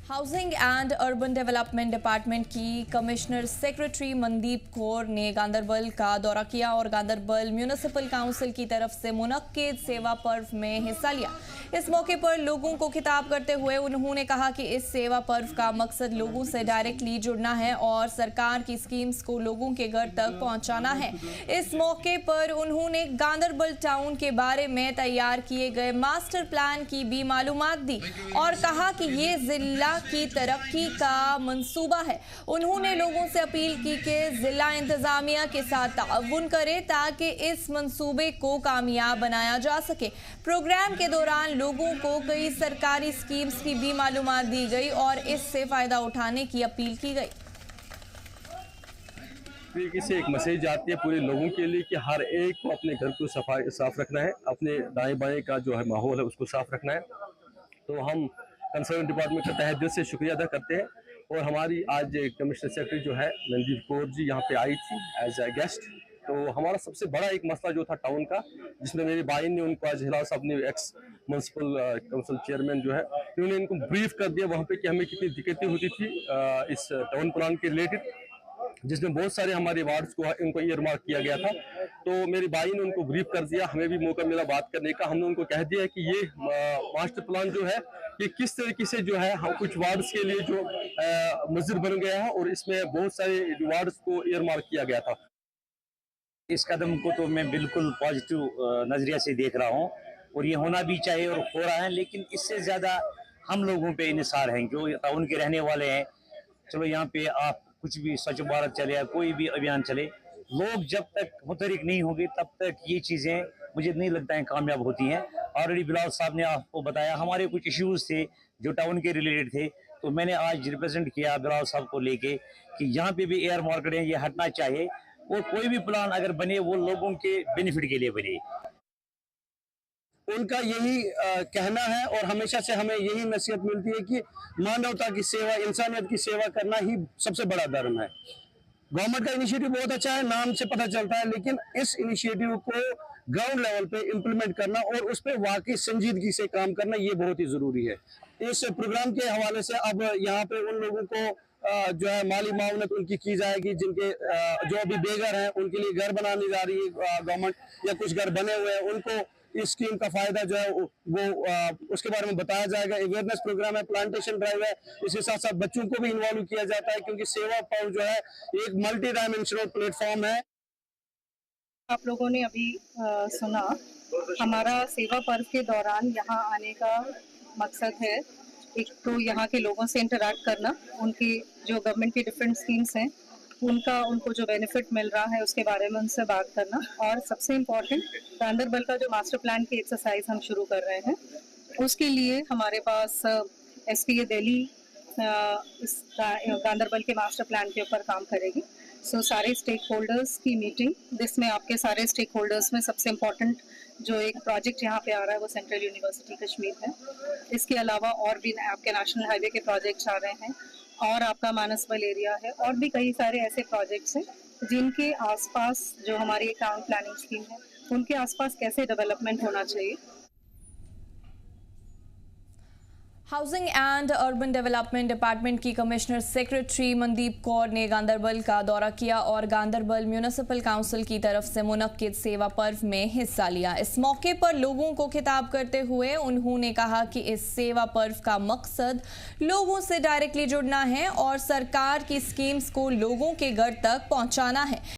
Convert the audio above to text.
Housing and urban development department की commissioner secretary Mandeep Kaur ने गांदरबल का दौरा किया और गांदरबल म्यूनिसिपल काउंसिल की तरफ से मुनक्किद सेवा पर्व में हिस्सा लिया। इस मौके पर लोगों को खिताब करते हुए उन्होंने कहा कि इस सेवा पर्व का मकसद लोगों से डायरेक्टली जुड़ना है और सरकार की स्कीम्स को लोगों के घर तक पहुंचाना है। इस मौके पर उन्होंने गांदरबल टाउन के बारे में तैयार किए गए मास्टर प्लान की भी मालूमात दी और कहा कि ये जिला की तरक्की का मंसूबा है। उन्होंने लोगों से अपील की कि जिला इंतजामिया के साथ ताउन करें ताकि इस मंसूबे को कामयाब बनाया जा सके। प्रोग्राम के दौरान लोगों को कई सरकारी स्कीम्स की भी मालूमात दी गई और इससे फायदा उठाने की अपील की गई। तरीके से एक मैसेज आती है पूरे लोगों के लिए कि हर एक को अपने घर को साफ रखना है, अपने दाएं बाएं का जो है माहौल है उसको साफ रखना है। तो हम कंसर्न डिपार्टमेंट का तहे दिल से शुक्रिया अदा करते हैं। और हमारी आज कमिश्नर सेक्रेटरी जो है मनदीप कौर जी यहाँ पे आई थी एज ए गेस्ट। तो हमारा सबसे बड़ा एक मसला जो था टाउन का, जिसमें मेरे भाई ने उनको आज हिलाल साहब ने एक्स म्यूनसिपल काउंसिल चेयरमैन जो है उन्होंने इनको ब्रीफ कर दिया वहाँ पे कि हमें कितनी दिक्कतें होती थी इस टाउन प्लान के रिलेटेड, जिसमें बहुत सारे हमारे वार्ड्स को इनको ईयरमार्क किया गया था। तो मेरे भाई ने उनको ब्रीफ कर दिया, हमें भी मौका मिला बात करने का। हमने उनको कह दिया कि ये मास्टर प्लान जो है ये किस तरीके से जो है हम कुछ वार्ड्स के लिए जो मस्जिद बन गया है और इसमें बहुत सारे वार्ड्स को ईयरमार्क किया गया था। इस कदम को तो मैं बिल्कुल पॉजिटिव नजरिया से देख रहा हूँ और ये होना भी चाहिए और हो रहा है। लेकिन इससे ज्यादा हम लोगों पे इन्हिसार हैं जो टाउन के रहने वाले हैं। चलो यहाँ पे आप कुछ भी स्वच्छ भारत चले या कोई भी अभियान चले, लोग जब तक मुतहरिक नहीं होंगे तब तक ये चीजें मुझे नहीं लगता है कामयाब होती हैं। ऑलरेडी बिलाल साहब ने आपको बताया हमारे कुछ इश्यूज थे जो टाउन के रिलेटेड थे, तो मैंने आज रिप्रेजेंट किया बिलाल साहब को लेके कि यहाँ पे भी एयर मार्केट है, ये हटना चाहिए और कोई भी प्लान अगर बने वो लोगों के बेनिफिट के लिए बने। उनका यही कहना है और हमेशा से हमें यही नसीहत मिलती है कि मानवता की सेवा, इंसानियत की सेवा करना ही सबसे बड़ा धर्म है। गवर्नमेंट का इनिशिएटिव बहुत अच्छा है, नाम से पता चलता है, लेकिन इस इनिशिएटिव को ग्राउंड लेवल पे इम्प्लीमेंट करना और उस पर वाकई संजीदगी से काम करना ये बहुत ही जरूरी है। इस प्रोग्राम के हवाले से अब यहाँ पे उन लोगों को जो है माली मावनत उनकी की जाएगी जिनके जो अभी बेघर हैं, उनके लिए घर बनाने जा रही है गवर्नमेंट, या कुछ घर बने हुए हैं उनको इस स्कीम का फायदा जो है वो उसके बारे में बताया जाएगा। अवेयरनेस प्रोग्राम है, प्लांटेशन ड्राइव है, इसके साथ साथ बच्चों को भी इन्वॉल्व किया जाता है क्योंकि सेवा पर्व जो है एक मल्टी डायमेंशनल प्लेटफॉर्म है। आप लोगों ने अभी सुना हमारा सेवा पर्व के दौरान यहाँ आने का मकसद है एक तो यहाँ के लोगों से इंटरैक्ट करना, उनकी जो गवर्नमेंट की डिफरेंट स्कीम्स हैं उनको जो बेनिफिट मिल रहा है उसके बारे में उनसे बात करना, और सबसे इम्पोर्टेंट गांदरबल का जो मास्टर प्लान की एक्सरसाइज हम शुरू कर रहे हैं उसके लिए हमारे पास SPA दिल्ली इस गांदरबल के मास्टर प्लान के ऊपर काम करेगी। सो सारे स्टेक होल्डर्स की मीटिंग, जिसमें आपके सारे स्टेक होल्डर्स में सबसे इम्पोर्टेंट जो एक प्रोजेक्ट यहाँ पे आ रहा है वो सेंट्रल यूनिवर्सिटी कश्मीर है। इसके अलावा और भी आपके नेशनल हाईवे के प्रोजेक्ट्स आ रहे हैं और आपका मानसबल एरिया है और भी कई सारे ऐसे प्रोजेक्ट्स हैं जिनके आसपास जो हमारी टाउन प्लानिंग स्कीम है उनके आसपास कैसे डेवलपमेंट होना चाहिए। Housing and urban development department की कमिश्नर सेक्रेटरी मनदीप कौर ने गांदरबल का दौरा किया और गांदरबल म्यूनिसिपल काउंसिल की तरफ से मुनक्किद सेवा पर्व में हिस्सा लिया। इस मौके पर लोगों को खिताब करते हुए उन्होंने कहा कि इस सेवा पर्व का मकसद लोगों से डायरेक्टली जुड़ना है और सरकार की स्कीम्स को लोगों के घर तक पहुंचाना है।